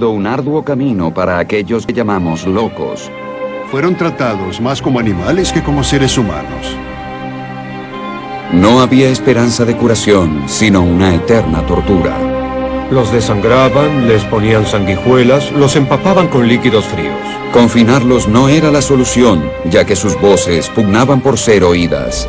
Un arduo camino para aquellos que llamamos locos. Fueron tratados más como animales que como seres humanos. No había esperanza de curación, sino una eterna tortura. Los desangraban, les ponían sanguijuelas, los empapaban con líquidos fríos. Confinarlos no era la solución, ya que sus voces pugnaban por ser oídas.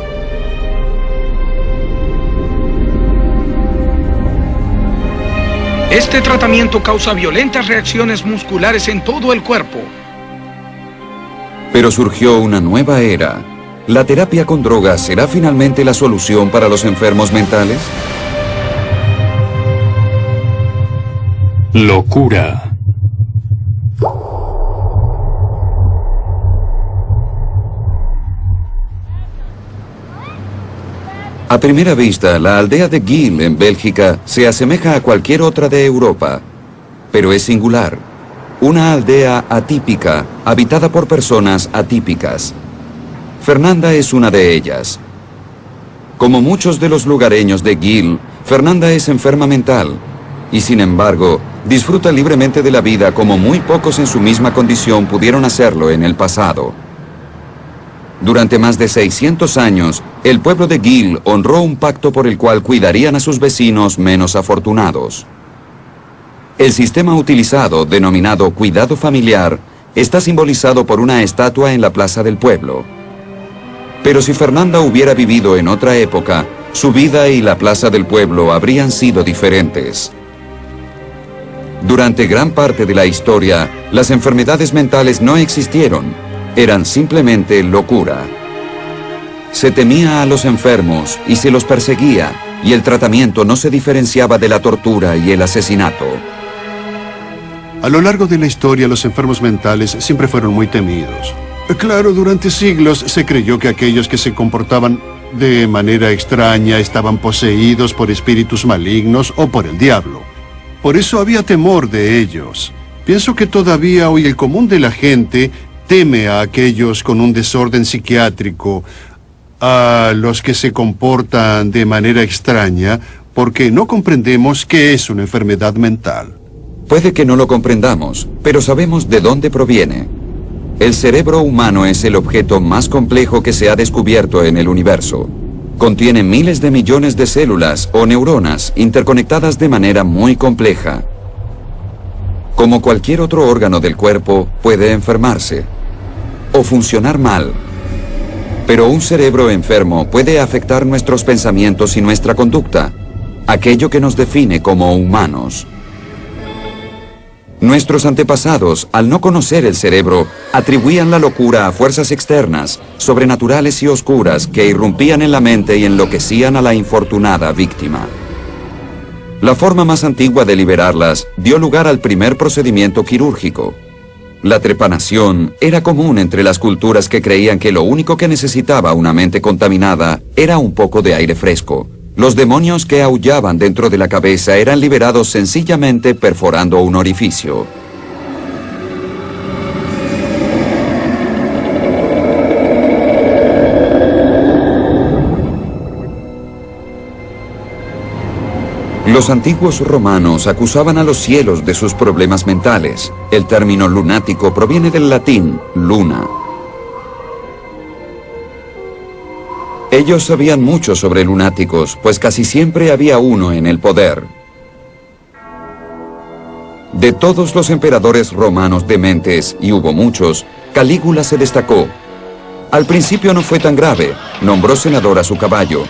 Este tratamiento causa violentas reacciones musculares en todo el cuerpo. Pero surgió una nueva era. ¿La terapia con drogas será finalmente la solución para los enfermos mentales? Locura. A primera vista, la aldea de Geel, en Bélgica, se asemeja a cualquier otra de Europa. Pero es singular. Una aldea atípica, habitada por personas atípicas. Fernanda es una de ellas. Como muchos de los lugareños de Geel, Fernanda es enferma mental. Y sin embargo, disfruta libremente de la vida como muy pocos en su misma condición pudieron hacerlo en el pasado. Durante más de 600 años, el pueblo de Geel honró un pacto por el cual cuidarían a sus vecinos menos afortunados. El sistema utilizado, denominado cuidado familiar, está simbolizado por una estatua en la plaza del pueblo. Pero si Fernanda hubiera vivido en otra época, su vida y la plaza del pueblo habrían sido diferentes. Durante gran parte de la historia, las enfermedades mentales no existieron. Eran simplemente locura. Se temía a los enfermos y se los perseguía, y el tratamiento no se diferenciaba de la tortura y el asesinato. A lo largo de la historia, los enfermos mentales siempre fueron muy temidos. Claro, durante siglos se creyó que aquellos que se comportaban de manera extraña estaban poseídos por espíritus malignos o por el diablo. Por eso había temor de ellos. Pienso que todavía hoy el común de la gente teme a aquellos con un desorden psiquiátrico, a los que se comportan de manera extraña, porque no comprendemos qué es una enfermedad mental. Puede que no lo comprendamos, pero sabemos de dónde proviene. El cerebro humano es el objeto más complejo que se ha descubierto en el universo. Contiene miles de millones de células o neuronas interconectadas de manera muy compleja. Como cualquier otro órgano del cuerpo, puede enfermarse o funcionar mal. Pero un cerebro enfermo puede afectar nuestros pensamientos y nuestra conducta, aquello que nos define como humanos. Nuestros antepasados, al no conocer el cerebro, atribuían la locura a fuerzas externas, sobrenaturales y oscuras que irrumpían en la mente y enloquecían a la infortunada víctima. La forma más antigua de liberarlas dio lugar al primer procedimiento quirúrgico. La trepanación era común entre las culturas que creían que lo único que necesitaba una mente contaminada era un poco de aire fresco. Los demonios que aullaban dentro de la cabeza eran liberados sencillamente perforando un orificio. Los antiguos romanos acusaban a los cielos de sus problemas mentales. El término lunático proviene del latín luna. Ellos sabían mucho sobre lunáticos, pues casi siempre había uno en el poder. De todos los emperadores romanos dementes, y hubo muchos, Calígula se destacó. Al principio no fue tan grave, nombró senador a su caballo.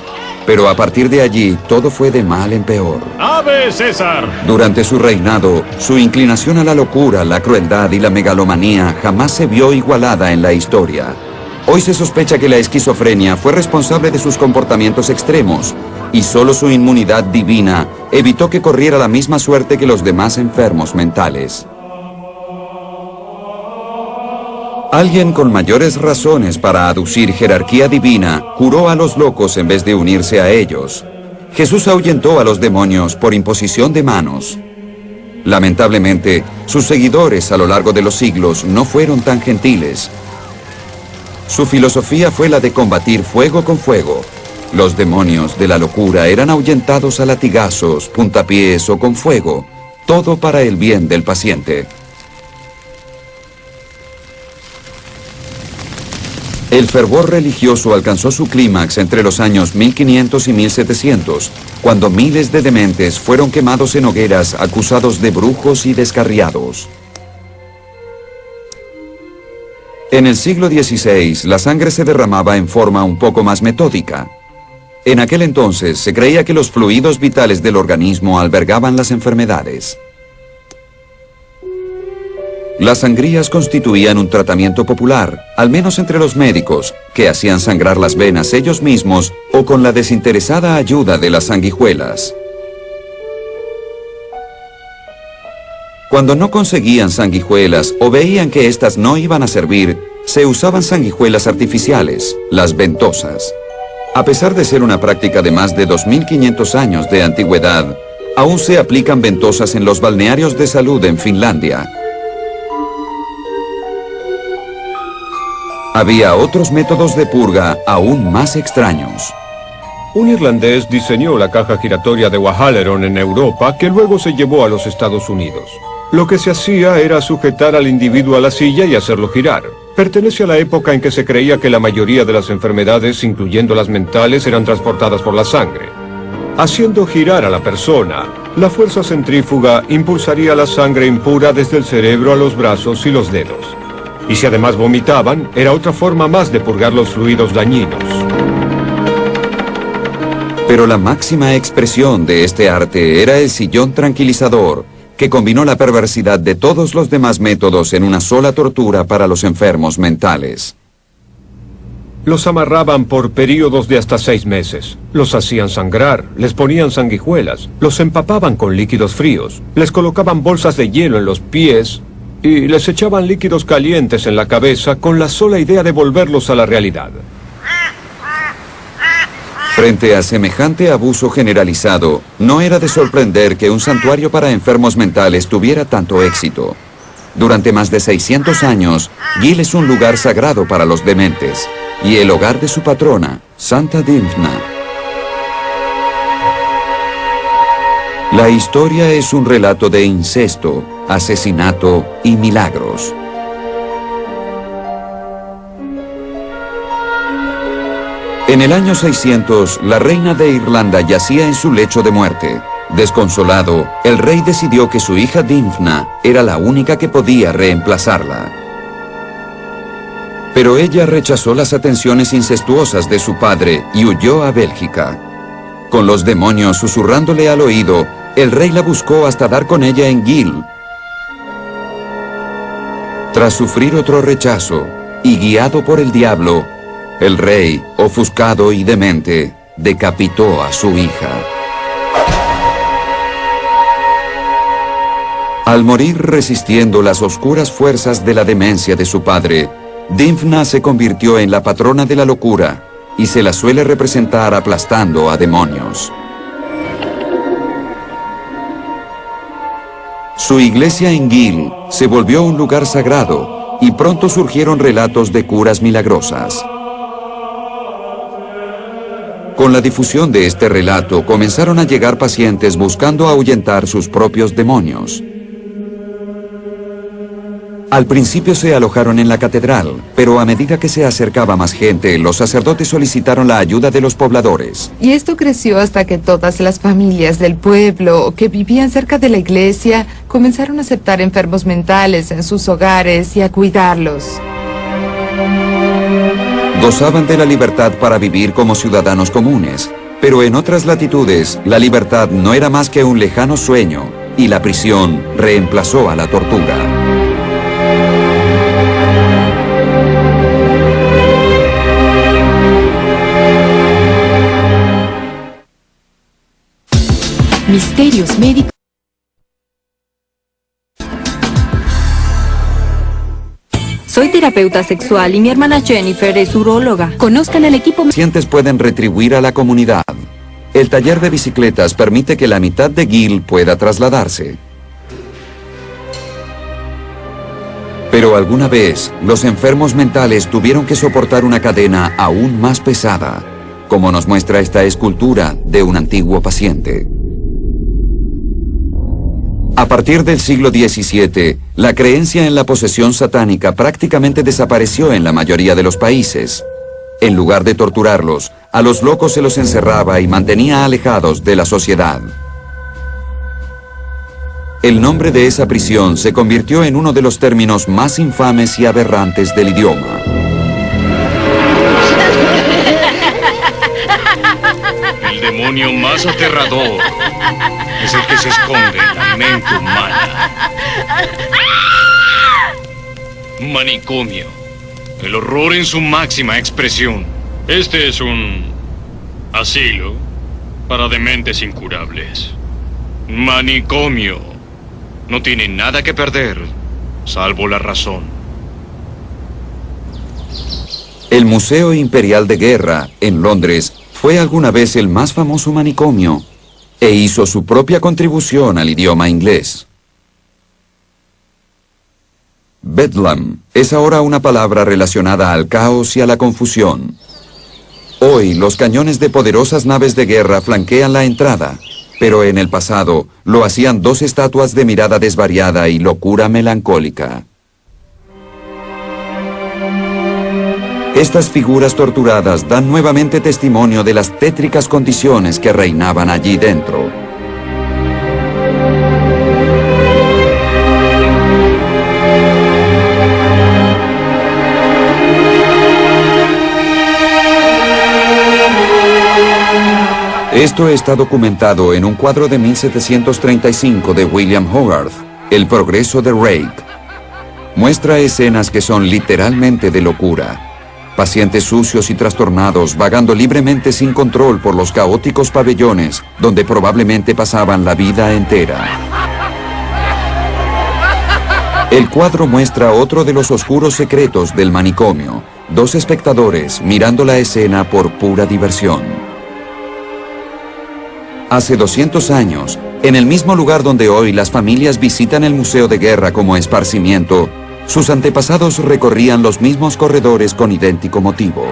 Pero a partir de allí, todo fue de mal en peor. ¡Ave César! Durante su reinado, su inclinación a la locura, la crueldad y la megalomanía jamás se vio igualada en la historia. Hoy se sospecha que la esquizofrenia fue responsable de sus comportamientos extremos, y solo su inmunidad divina evitó que corriera la misma suerte que los demás enfermos mentales. Alguien con mayores razones para aducir jerarquía divina curó a los locos en vez de unirse a ellos. Jesús ahuyentó a los demonios por imposición de manos. Lamentablemente, sus seguidores a lo largo de los siglos no fueron tan gentiles. Su filosofía fue la de combatir fuego con fuego. Los demonios de la locura eran ahuyentados a latigazos, puntapiés o con fuego, todo para el bien del paciente. El fervor religioso alcanzó su clímax entre los años 1500 y 1700, cuando miles de dementes fueron quemados en hogueras acusados de brujos y descarriados. En el siglo XVI, la sangre se derramaba en forma un poco más metódica. En aquel entonces se creía que los fluidos vitales del organismo albergaban las enfermedades. Las sangrías constituían un tratamiento popular, al menos entre los médicos, que hacían sangrar las venas ellos mismos o con la desinteresada ayuda de las sanguijuelas. Cuando no conseguían sanguijuelas o veían que éstas no iban a servir, se usaban sanguijuelas artificiales, las ventosas. A pesar de ser una práctica de más de 2500 años de antigüedad, aún se aplican ventosas en los balnearios de salud en Finlandia. Había otros métodos de purga aún más extraños. Un irlandés diseñó la caja giratoria de O'Halloran en Europa, que luego se llevó a los Estados Unidos. Lo que se hacía era sujetar al individuo a la silla y hacerlo girar. Pertenece a la época en que se creía que la mayoría de las enfermedades, incluyendo las mentales, eran transportadas por la sangre. Haciendo girar a la persona, la fuerza centrífuga impulsaría la sangre impura desde el cerebro a los brazos y los dedos. Y si además vomitaban, era otra forma más de purgar los fluidos dañinos. Pero la máxima expresión de este arte era el sillón tranquilizador, que combinó la perversidad de todos los demás métodos en una sola tortura para los enfermos mentales. Los amarraban por períodos de hasta 6 meses. Los hacían sangrar, les ponían sanguijuelas, los empapaban con líquidos fríos, les colocaban bolsas de hielo en los pies y les echaban líquidos calientes en la cabeza con la sola idea de volverlos a la realidad. Frente a semejante abuso generalizado, no era de sorprender que un santuario para enfermos mentales tuviera tanto éxito. Durante más de 600 años, Gil es un lugar sagrado para los dementes, y el hogar de su patrona, Santa Dymphna. La historia es un relato de incesto, asesinato y milagros. En el año 600, la reina de Irlanda yacía en su lecho de muerte. Desconsolado, el rey decidió que su hija Dymphna era la única que podía reemplazarla. Pero ella rechazó las atenciones incestuosas de su padre y huyó a Bélgica. Con los demonios susurrándole al oído, el rey la buscó hasta dar con ella en Gil. Tras sufrir otro rechazo y guiado por el diablo, el rey, ofuscado y demente, decapitó a su hija. Al morir resistiendo las oscuras fuerzas de la demencia de su padre, Dymphna se convirtió en la patrona de la locura y se la suele representar aplastando a demonios. Su iglesia en Gil se volvió un lugar sagrado y pronto surgieron relatos de curas milagrosas. Con la difusión de este relato comenzaron a llegar pacientes buscando ahuyentar sus propios demonios. Al principio se alojaron en la catedral, pero a medida que se acercaba más gente, los sacerdotes solicitaron la ayuda de los pobladores. Y esto creció hasta que todas las familias del pueblo que vivían cerca de la iglesia comenzaron a aceptar enfermos mentales en sus hogares y a cuidarlos. Gozaban de la libertad para vivir como ciudadanos comunes, pero en otras latitudes la libertad no era más que un lejano sueño y la prisión reemplazó a la tortura. Misterios médicos. Soy terapeuta sexual y mi hermana Jennifer es uróloga. Conozcan el equipo. Pacientes pueden retribuir a la comunidad. El taller de bicicletas permite que la mitad de Gil pueda trasladarse. Pero alguna vez, los enfermos mentales tuvieron que soportar una cadena aún más pesada, como nos muestra esta escultura de un antiguo paciente. A partir del siglo XVII, la creencia en la posesión satánica prácticamente desapareció en la mayoría de los países. En lugar de torturarlos, a los locos se los encerraba y mantenía alejados de la sociedad. El nombre de esa prisión se convirtió en uno de los términos más infames y aberrantes del idioma. El demonio más aterrador es el que se esconde en la mente humana. Manicomio. El horror en su máxima expresión. Este es un asilo para dementes incurables. Manicomio. No tiene nada que perder, salvo la razón. El Museo Imperial de Guerra, en Londres, fue alguna vez el más famoso manicomio e hizo su propia contribución al idioma inglés. Bedlam es ahora una palabra relacionada al caos y a la confusión. Hoy, los cañones de poderosas naves de guerra flanquean la entrada, pero en el pasado lo hacían dos estatuas de mirada desvariada y locura melancólica. Estas figuras torturadas dan nuevamente testimonio de las tétricas condiciones que reinaban allí dentro. Esto está documentado en un cuadro de 1735 de William Hogarth, El progreso de Reich. Muestra escenas que son literalmente de locura. Pacientes sucios y trastornados vagando libremente sin control por los caóticos pabellones donde probablemente pasaban la vida entera. El cuadro muestra otro de los oscuros secretos del manicomio, dos espectadores mirando la escena por pura diversión. Hace 200 años, en el mismo lugar donde hoy las familias visitan el Museo de Guerra como esparcimiento, sus antepasados recorrían los mismos corredores con idéntico motivo.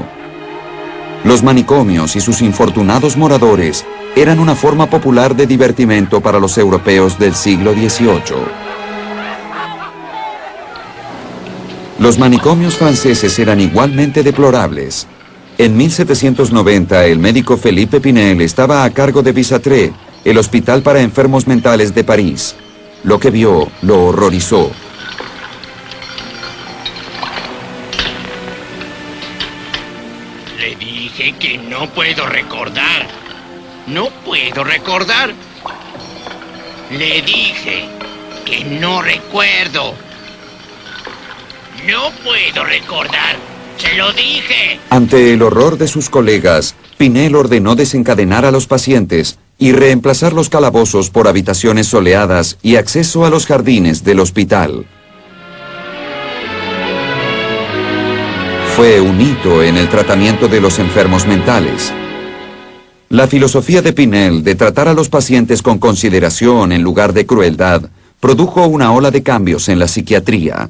Los manicomios y sus infortunados moradores eran una forma popular de divertimento para los europeos del siglo XVIII. Los manicomios franceses eran igualmente deplorables. En 1790, el médico Philippe Pinel estaba a cargo de Bicêtre, el hospital para enfermos mentales de París. Lo que vio lo horrorizó. Le dije que no puedo recordar. No puedo recordar. Le dije que no recuerdo. No puedo recordar. ¡Se lo dije! Ante el horror de sus colegas, Pinel ordenó desencadenar a los pacientes y reemplazar los calabozos por habitaciones soleadas y acceso a los jardines del hospital. Fue un hito en el tratamiento de los enfermos mentales. La filosofía de Pinel de tratar a los pacientes con consideración en lugar de crueldad produjo una ola de cambios en la psiquiatría.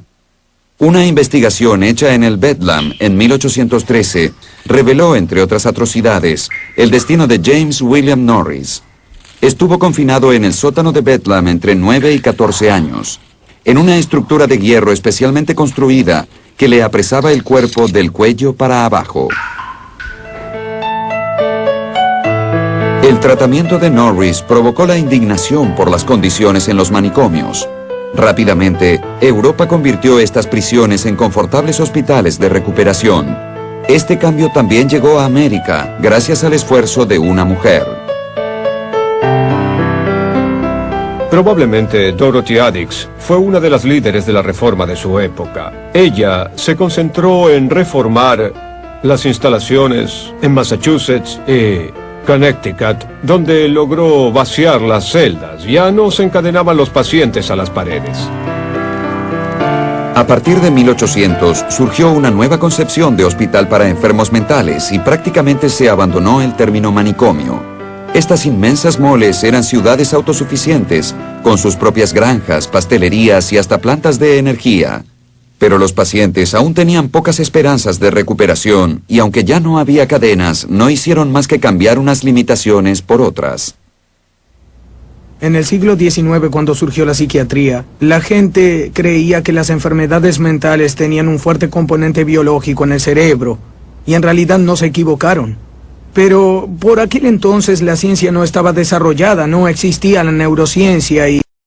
Una investigación hecha en el Bedlam en 1813 reveló, entre otras atrocidades, el destino de James William Norris. Estuvo confinado en el sótano de Bedlam entre 9 y 14 años, en una estructura de hierro especialmente construida que le apresaba el cuerpo del cuello para abajo. El tratamiento de Norris provocó la indignación por las condiciones en los manicomios. Rápidamente, Europa convirtió estas prisiones en confortables hospitales de recuperación. Este cambio también llegó a América, gracias al esfuerzo de una mujer. Probablemente Dorothy Addicks fue una de las líderes de la reforma de su época. Ella se concentró en reformar las instalaciones en Massachusetts y Connecticut, donde logró vaciar las celdas. Ya no se encadenaban los pacientes a las paredes. A partir de 1800 surgió una nueva concepción de hospital para enfermos mentales y prácticamente se abandonó el término manicomio. Estas inmensas moles eran ciudades autosuficientes, con sus propias granjas, pastelerías y hasta plantas de energía. Pero los pacientes aún tenían pocas esperanzas de recuperación y aunque ya no había cadenas, no hicieron más que cambiar unas limitaciones por otras. En el siglo XIX, cuando surgió la psiquiatría, la gente creía que las enfermedades mentales tenían un fuerte componente biológico en el cerebro, y en realidad no se equivocaron. Pero por aquel entonces la ciencia no estaba desarrollada, no existía la neurociencia y...